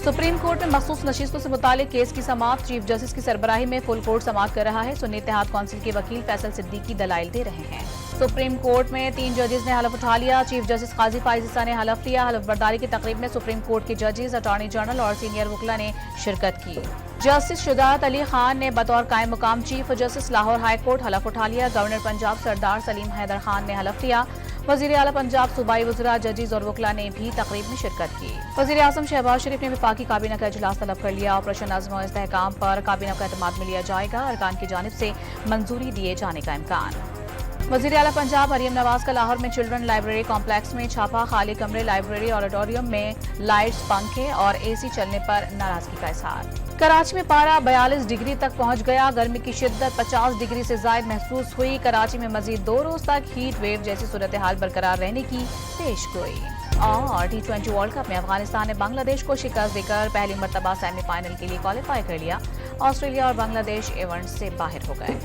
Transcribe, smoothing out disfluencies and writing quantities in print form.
Supreme court में मखसूस नशिस्तों से मुतालिक केस की समाअत चीफ जस्टिस की सरबराही में फुल कोर्ट समाअत कर रहा है। सुन्नी इत्तेहाद काउंसिल के वकील फैसल सिद्दीकी दलाइल दे रहे हैं। सुप्रीम कोर्ट में 3 जजेस ने हलफ उठा लिया। चीफ जस्टिस काजी फाइज ईसा ने हलफ लिया। हलफ बर्दारी की तकरीब में सुप्रीम कोर्ट के जजेस, अटॉर्नी जनरल और सीनियर वकला ने शिरकत की। जस्टिस शुजाअत अली खान ने बतौर कायम मुकाम chief justice Lahore high court हलफ उठा लिया। गवर्नर पंजाब सरदार सलीम हैदर खान ने हलफ लिया। वजीर आला पंजाब, सूबाई वज़रा, जजेस और वकला ने भी तकरीब में शिरकत की। वज़ीर आज़म शहबाज शरीफ ने वफाकी काबीना का इजलास तलब कर लिया। ऑपरेशन नज़्म और इस्तेहकाम पर काबीना का एतमाद में लिया जाएगा। अरकान की जानिब से मंजूरी दिए जाने का इम्कान। वज़ीर आला पंजाब मरियम नवाज का लाहौर में चिल्ड्रन लाइब्रेरी कॉम्प्लेक्स में छापा। खाली कमरे, लाइब्रेरी और ऑडिटोरियम में लाइट्स, पंखे और एसी चलने पर नाराजगी का इजहार। कराची में पारा 42 डिग्री तक पहुंच गया। गर्मी की शिद्दत 50 डिग्री से जायद महसूस हुई। कराची में मजीद 2 रोज तक हीट वेव जैसी सूरत हाल बरकरार रहने की पेशगोई। और T20 वर्ल्ड कप में अफगानिस्तान ने बांग्लादेश को शिकस्त देकर पहली मर्तबा सेमीफाइनल के लिए क्वालिफाई कर लिया। ऑस्ट्रेलिया और बांग्लादेश इवेंट से बाहर हो गए।